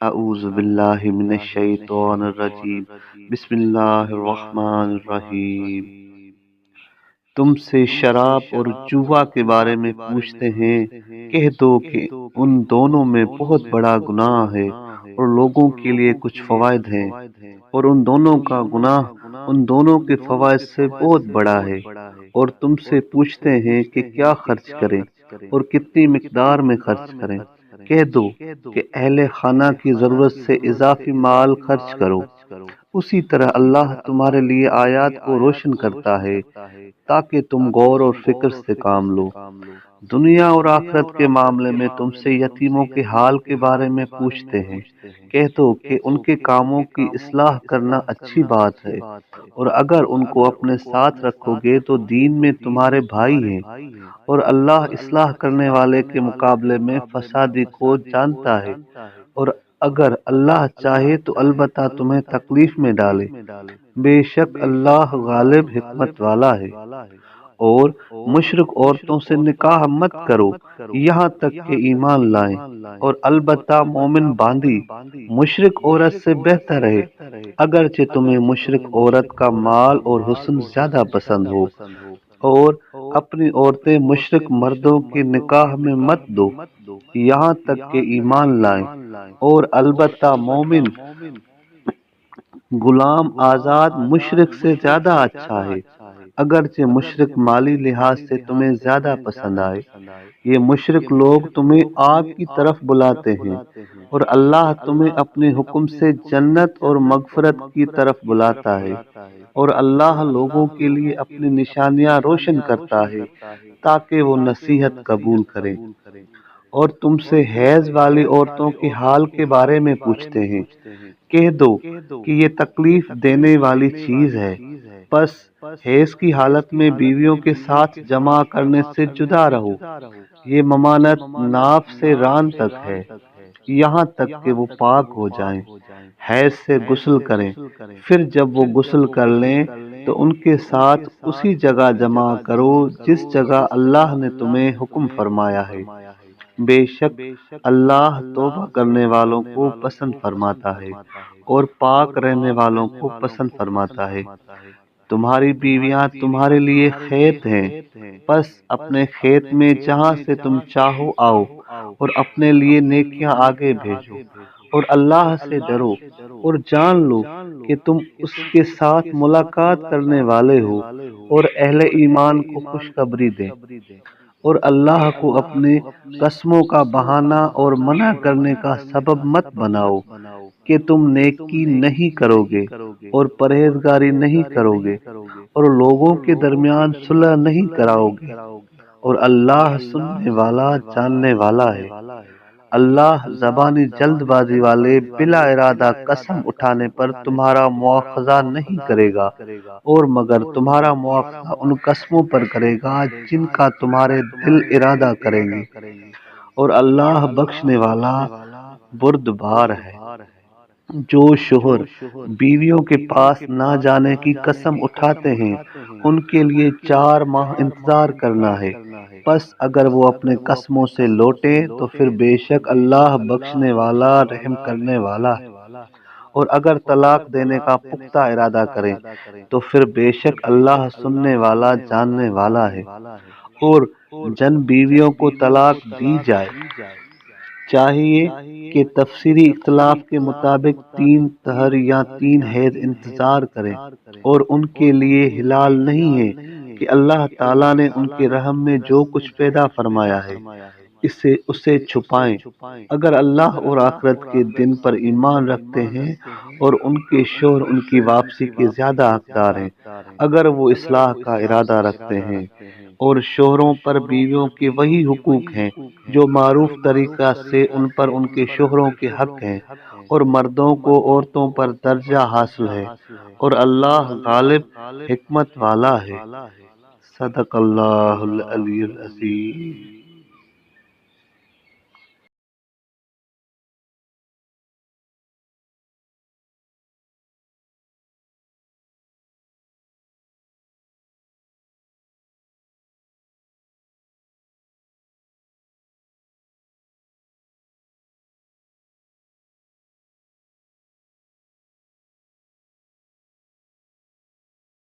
اعوذ باللہ من الشیطان الرجیم بسم اللہ الرحمن الرحیم۔ تم سے شراب اور جوا کے بارے میں پوچھتے ہیں، کہہ دو کہ ان دونوں میں بہت بڑا گناہ ہے اور لوگوں کے لیے کچھ فوائد ہیں، اور ان دونوں کا گناہ ان دونوں کے فوائد سے بہت بڑا ہے۔ اور تم سے پوچھتے ہیں کہ کیا خرچ کریں اور کتنی مقدار میں خرچ کریں۔ کہہ دو کہ اہل خانہ کی ضرورت سے اضافی مال خرچ کرو۔ اسی طرح اللہ تمہارے لیے آیات کو روشن کرتا ہے تاکہ تم غور اور فکر سے کام لو۔ دنیا اور آخرت کے معاملے میں تم سے یتیموں کے حال کے بارے میں پوچھتے ہیں، کہہ دو کہ ان کے کاموں کی اصلاح کرنا اچھی بات ہے، اور اگر ان کو اپنے ساتھ رکھو گے تو دین میں تمہارے بھائی ہیں، اور اللہ اصلاح کرنے والے کے مقابلے میں فسادی کو جانتا ہے، اور اگر اللہ چاہے تو البتہ تمہیں تکلیف میں ڈالے۔ بے شک اللہ غالب حکمت والا ہے۔ اور مشرک عورتوں سے نکاح مت کرو یہاں تک کہ ایمان لائیں، اور البتہ مومن باندی مشرک عورت سے بہتر ہے، اگرچہ تمہیں مشرک عورت کا مال اور حسن زیادہ پسند ہو۔ اور اپنی عورتیں مشرک مردوں کے نکاح میں مت دو یہاں تک کہ ایمان لائیں، اور البتہ مومن غلام آزاد مشرک سے زیادہ اچھا ہے، اگرچہ مشرک مالی لحاظ سے تمہیں زیادہ پسند آئے۔ یہ مشرک لوگ تمہیں آگ کی طرف بلاتے ہیں، اور اللہ تمہیں اپنے حکم سے جنت اور مغفرت کی طرف بلاتا ہے، اور اللہ لوگوں کے لیے اپنی نشانیاں روشن کرتا ہے تاکہ وہ نصیحت قبول کریں۔ اور تم سے حیض والی عورتوں کے حال کے بارے میں پوچھتے ہیں، کہہ دو کہ یہ تکلیف دینے والی چیز ہے، پس حیض کی حالت میں بیویوں کے ساتھ جمع کرنے سے جدا رہو۔ یہ ممانت ناف سے ران تک ہے، یہاں تک کہ وہ پاک ہو جائیں۔ حیض سے غسل کریں، پھر جب وہ غسل کر لیں تو ان کے ساتھ اسی جگہ جمع کرو جس جگہ اللہ نے تمہیں حکم فرمایا ہے۔ بے شک اللہ توبہ کرنے والوں کو پسند فرماتا ہے اور پاک رہنے والوں کو پسند فرماتا ہے۔ تمہاری بیویاں تمہارے لیے کھیت ہیں، پس اپنے کھیت میں جہاں سے تم چاہو آؤ، اور اپنے لیے نیکیاں آگے بھیجو، اور اللہ سے ڈرو، اور جان لو کہ تم اس کے ساتھ ملاقات کرنے والے ہو، اور اہل ایمان کو خوشخبری دیں۔ اور اللہ کو اپنے قسموں کا بہانہ اور منع کرنے کا سبب مت بناؤ کہ تم نیکی نہیں کرو گے اور پرہیزگاری نہیں کرو گے اور لوگوں کے درمیان صلح نہیں کراؤ گے، اور اللہ سننے والا جاننے والا ہے۔ اللہ زبانی جلد بازی والے بلا ارادہ قسم اٹھانے پر تمہارا مواخذہ نہیں کرے گا، اور مگر تمہارا مواخذہ ان قسموں پر کرے گا جن کا تمہارے دل ارادہ کریں گے، اور اللہ بخشنے والا بردبار ہے۔ جو شوہر بیویوں کے پاس نہ جانے کی قسم اٹھاتے ہیں ان کے لیے 4 ماہ انتظار کرنا ہے، پس اگر وہ اپنے قسموں سے لوٹیں تو پھر بے شک اللہ بخشنے والا رحم کرنے والا ہے، اور اگر طلاق دینے کا پختہ ارادہ کریں تو پھر بے شک اللہ سننے والا جاننے والا ہے۔ اور جن بیویوں کو طلاق دی جائے چاہیے کہ تفسیری اختلاف کے مطابق 3 طہر یا 3 حیض انتظار کریں، اور ان کے لیے حلال نہیں ہے کہ اللہ تعالیٰ نے ان کے رحم میں جو کچھ پیدا فرمایا ہے اسے چھپائیں، اگر اللہ اور آخرت کے دن پر ایمان رکھتے ہیں، اور ان کے شوہر ان کی واپسی کے زیادہ حقدار ہیں اگر وہ اصلاح کا ارادہ رکھتے ہیں۔ اور شوہروں پر بیویوں کے وہی حقوق ہیں جو معروف طریقہ سے ان پر ان کے شوہروں کے حق ہیں، اور مردوں کو عورتوں پر درجہ حاصل ہے، اور اللہ غالب حکمت والا ہے۔ صدق اللہ العلی العظیم۔